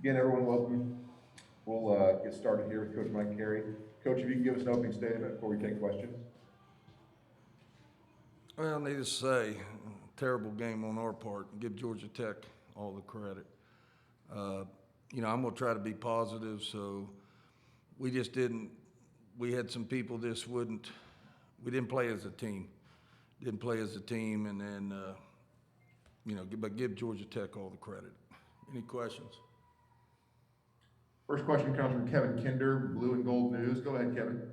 Again, everyone, welcome. We'll get started here with Coach Mike Carey. Coach, if you can give us an opening statement before we take questions. Well, needless to say, terrible game on our part. Give Georgia Tech all the credit. I'm going to try to be positive, so we just didn't – we had some people we didn't play as a team. And then, but give Georgia Tech all the credit. Any questions? First question comes from Kevin Kinder, Blue and Gold News. Go ahead, Kevin.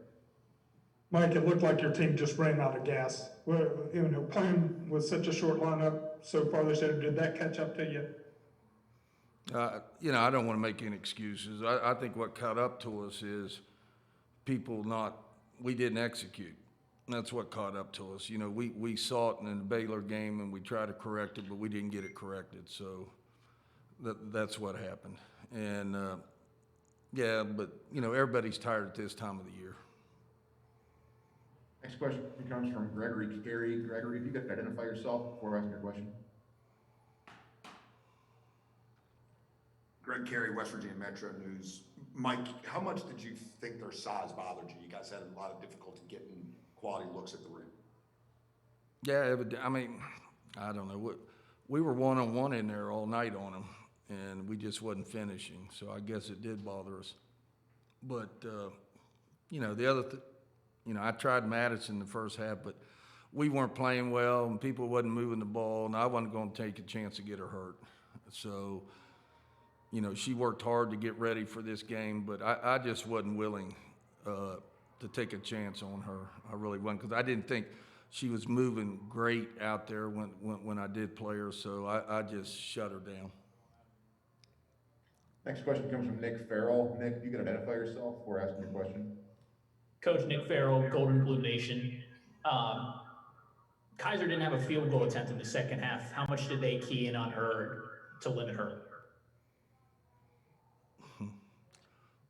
Mike, it looked like your team just ran out of gas. Well, playing with such a short lineup so far this year, did that catch up to you? I don't want to make any excuses. I think what caught up to us is we didn't execute. That's what caught up to us. We saw it in the Baylor game and we tried to correct it, but we didn't get it corrected. So that's what happened. And, everybody's tired at this time of the year. Next question comes from Gregory Carey. Gregory, if you could identify yourself before asking your question. Greg Carey, West Virginia Metro News. Mike, how much did you think their size bothered you? You guys had a lot of difficulty getting quality looks at the rim. Yeah, I don't know. We were one-on-one in there all night on them, and we just wasn't finishing. So I guess it did bother us. But, the other I tried Madison the first half, but we weren't playing well, and people wasn't moving the ball, and I wasn't going to take a chance to get her hurt. So, she worked hard to get ready for this game, but I just wasn't willing to take a chance on her. I really wasn't, because I didn't think she was moving great out there when I did play her, so I just shut her down. Next question comes from Nick Farrell. Nick, you can identify yourself before asking your question. Coach Nick Farrell, Golden Blue Nation. Kaiser didn't have a field goal attempt in the second half. How much did they key in on her to limit her?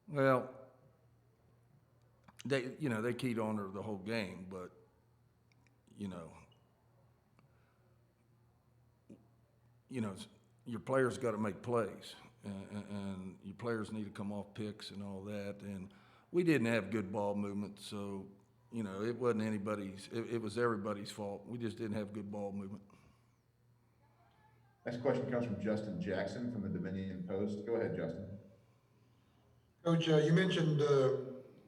Well, they keyed on her the whole game, but your players got to make plays, and your players need to come off picks and all that. And we didn't have good ball movement, so it wasn't anybody's. It was everybody's fault. We just didn't have good ball movement. Next question comes from Justin Jackson from the Dominion Post. Go ahead, Justin. Coach, you mentioned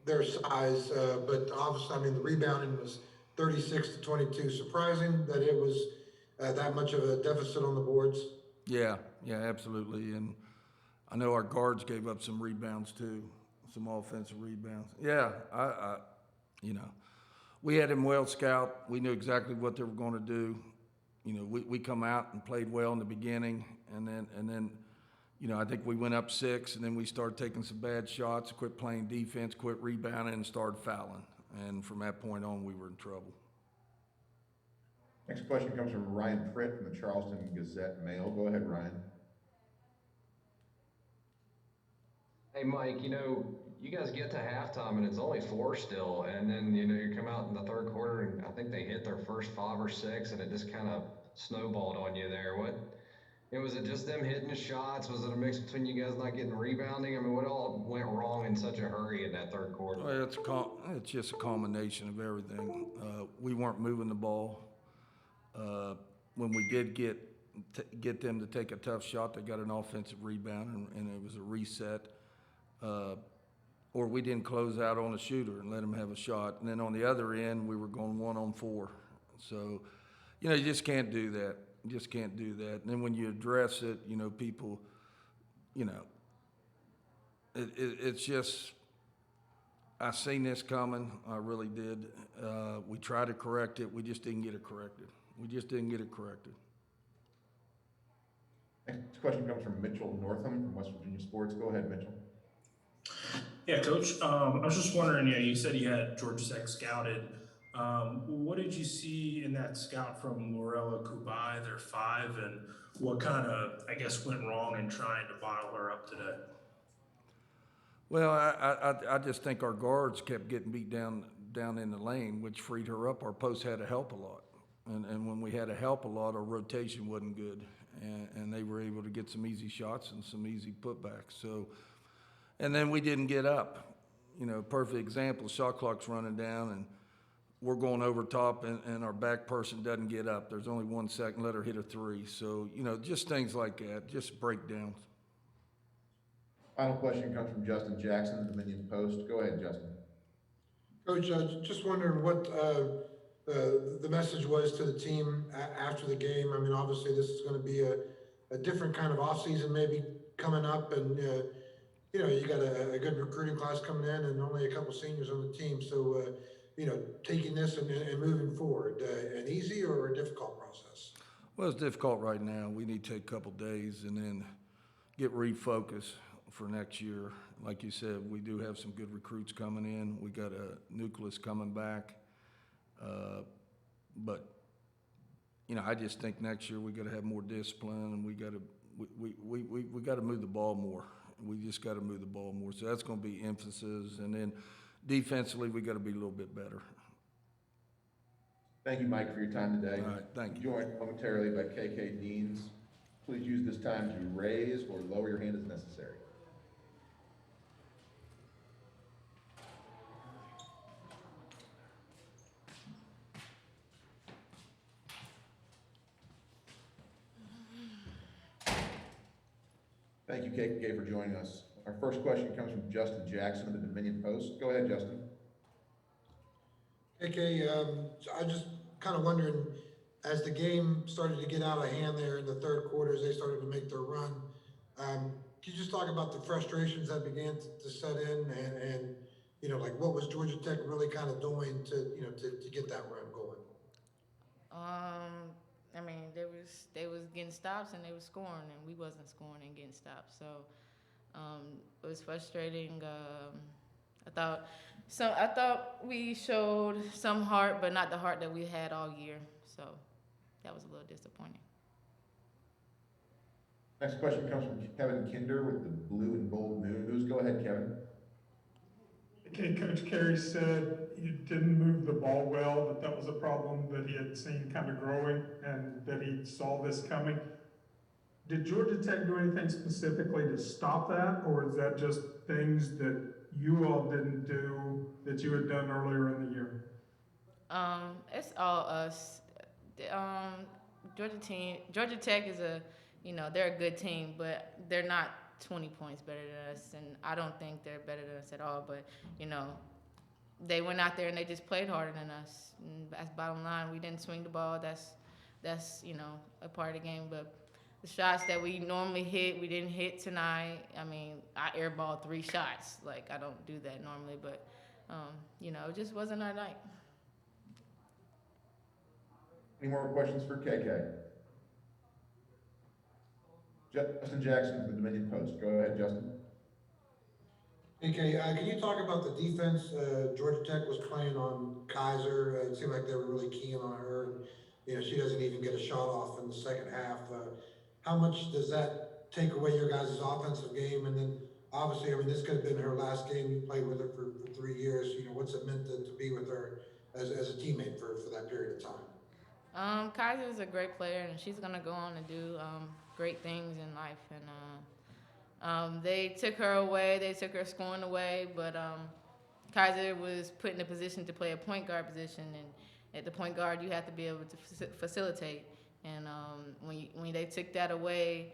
their size, but obviously, the rebounding was 36-22. Surprising that it was that much of a deficit on the boards. Yeah, absolutely. And I know our guards gave up some rebounds too, some offensive rebounds. Yeah, we had them well scout. We knew exactly what they were going to do. We come out and played well in the beginning, and then. I think we went up 6, and then we started taking some bad shots, quit playing defense, quit rebounding, and started fouling. And from that point on, we were in trouble. Next question comes from Ryan Pritt from the Charleston Gazette-Mail. Go ahead, Ryan. Hey, Mike, you guys get to halftime, and it's only 4 still. And then, you come out in the third quarter, and I think they hit their first 5 or 6, and it just kind of snowballed on you there. Was it just them hitting the shots? Was it a mix between you guys not getting rebounding? What all went wrong in such a hurry in that third quarter? Well, it's just a combination of everything. We weren't moving the ball. When we did get them to take a tough shot, they got an offensive rebound, and it was a reset. Or we didn't close out on a shooter and let them have a shot. And then on the other end, we were going 1-on-4. So, you just can't do that. You just can't do that. And then when you address it, people, it's just, I seen this coming. I really did. We tried to correct it. We just didn't get it corrected. Next question comes from Mitchell Northam from West Virginia Sports. Go ahead, Mitchell. Yeah, Coach. I was just wondering, you said you had Georgia Tech scouted. What did you see in that scout from Lorella Kubai, their 5, and what kind of, went wrong in trying to bottle her up today? Well, I just think our guards kept getting beat down in the lane, which freed her up. Our post had to help a lot. And when we had to help a lot, our rotation wasn't good. and they were able to get some easy shots and some easy putbacks. So, and then we didn't get up. You know, perfect example, shot clock's running down, and we're going over top, and our back person doesn't get up. There's only 1 second, let her hit a three. So, you know, just things like that, just breakdowns. Final question comes from Justin Jackson, the Dominion Post. Go ahead, Justin. Coach, just wondering what the message was to the team after the game. I mean, obviously, this is going to be a different kind of offseason maybe coming up, and you know, you got a good recruiting class coming in and only a couple seniors on the team. So, you know, taking this and moving forward, an easy or a difficult process? Well, it's difficult right now. We need to take a couple days and then get refocused for next year. Like you said, we do have some good recruits coming in. We got a nucleus coming back. But, you know, I just think next year we got to have more discipline, and we got to move the ball more. We just got to move the ball more. So that's going to be emphasis. And then defensively, we got to be a little bit better. Thank you, Mike, for your time today. All right, thank you. Joined momentarily by KK Deans. Please use this time to raise or lower your hand as necessary. Thank you, KK, for joining us. Our first question comes from Justin Jackson of the Dominion Post. Go ahead, Justin. KK, I just kind of wondering, as the game started to get out of hand there in the third quarter, as they started to make their run, can you just talk about the frustrations that began to set in, and you know, like what was Georgia Tech really kind of doing to, you know, to get that run going? I mean, they was getting stops and they was scoring, and we wasn't scoring and getting stops. So it was frustrating. I thought we showed some heart, but not the heart that we had all year. So that was a little disappointing. Next question comes from Kevin Kinder with the Blue and Gold News. Go ahead, Kevin. Okay, Coach Carey said you didn't move the ball well, that was a problem that he had seen kind of growing and that he saw this coming. Did Georgia Tech do anything specifically to stop that, or is that just things that you all didn't do that you had done earlier in the year? It's all us. Georgia Tech is they're a good team, but they're not 20 points better than us, and I don't think they're better than us at all. But they went out there and they just played harder than us. And that's bottom line. We didn't swing the ball. That's a part of the game. But the shots that we normally hit, we didn't hit tonight. I mean, I airballed 3 shots. Like, I don't do that normally, but it just wasn't our night. Any more questions for KK? Justin Jackson of the Dominion Post. Go ahead, Justin. Okay, can you talk about the defense? Georgia Tech was playing on Kaiser. It seemed like they were really keen on her. She doesn't even get a shot off in the second half. How much does that take away your guys' offensive game? And then, obviously, I mean, this could have been her last game. You played with her for 3 years. What's it meant to be with her as a teammate for that period of time? Kaiser is a great player, and she's going to go on and do great things in life. And they took her away. They took her scoring away. But Kaiser was put in a position to play a point guard position. And at the point guard, you have to be able to facilitate. And when they took that away,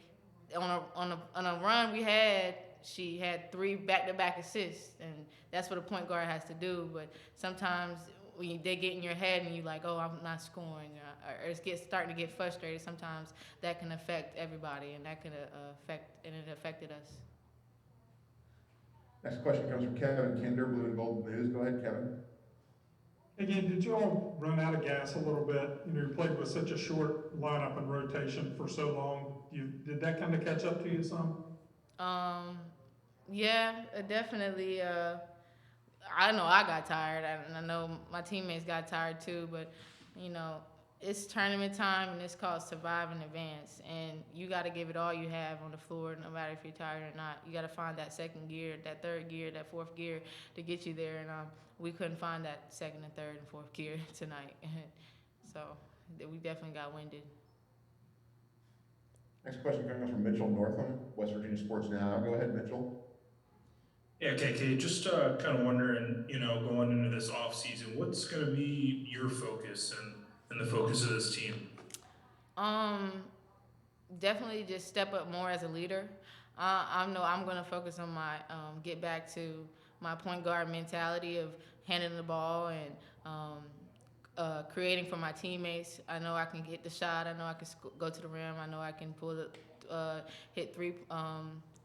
on a run we had, she had 3 back-to-back assists. And that's what a point guard has to do. But sometimes when they get in your head and you're like, oh, I'm not scoring, or it's starting to get frustrated, sometimes that can affect everybody, and that could it affected us. Next question comes from Kevin Kinder, Blue and Gold News. Go ahead, Kevin. Again, did you all run out of gas a little bit? You played with such a short lineup and rotation for so long. Did that kind of catch up to you some? Yeah, definitely. I know I got tired, and I know my teammates got tired too, but, it's tournament time, and it's called survive in advance, and you got to give it all you have on the floor, no matter if you're tired or not. You got to find that second gear, that third gear, that fourth gear to get you there, and we couldn't find that second and third and fourth gear tonight. So we definitely got winded. Next question comes from Mitchell Northam, West Virginia Sports Now. Go ahead, Mitchell. Yeah, KK, just kind of wondering, going into this off season, what's going to be your focus and the focus of this team? Definitely just step up more as a leader. I know I'm going to focus on my get back to my point guard mentality of handling the ball and creating for my teammates. I know I can get the shot. I know I can go to the rim. I know I can pull the hit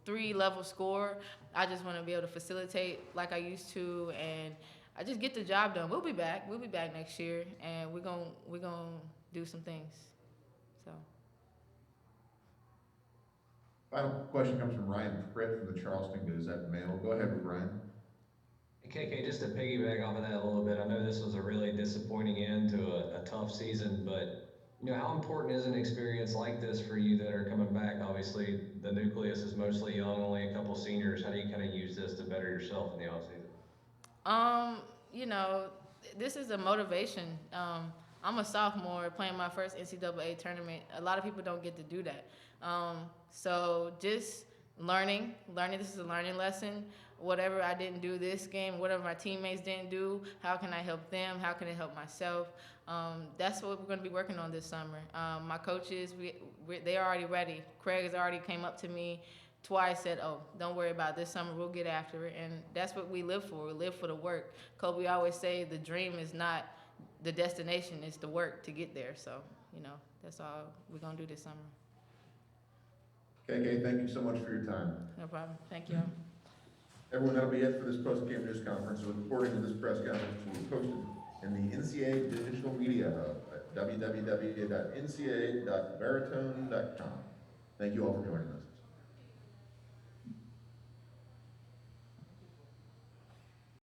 three level score. I just want to be able to facilitate like I used to, and I just get the job done. We'll be back. We'll be back next year, and we're gonna do some things. So. Final question comes from Ryan Pritt from the Charleston Gazette-Mail. Go ahead, Ryan. KK, just to piggyback off of that a little bit, I know this was a really disappointing end to a tough season, but how important is an experience like this for you that are coming back? Obviously, the nucleus is mostly young, only a couple seniors. How do you kind of use this to better yourself in the offseason? This is a motivation. I'm a sophomore playing my first NCAA tournament. A lot of people don't get to do that. So just learning, this is a learning lesson. Whatever I didn't do this game, whatever my teammates didn't do, how can I help them? How can I help myself? That's what we're going to be working on this summer. My coaches, they're already ready. Craig has already came up to me twice, said, "Oh, don't worry about it. This summer. We'll get after it." And that's what we live for. We live for the work. Kobe always say the dream is not the destination, it's the work to get there. So, that's all we're going to do this summer. KK, thank you so much for your time. No problem. Thank you. Everyone, that'll be it for this post-game news conference. A recording of this press conference will be posted in the NCAA Digital Media Hub at www.ncaa.veritone.com. Thank you all for joining us.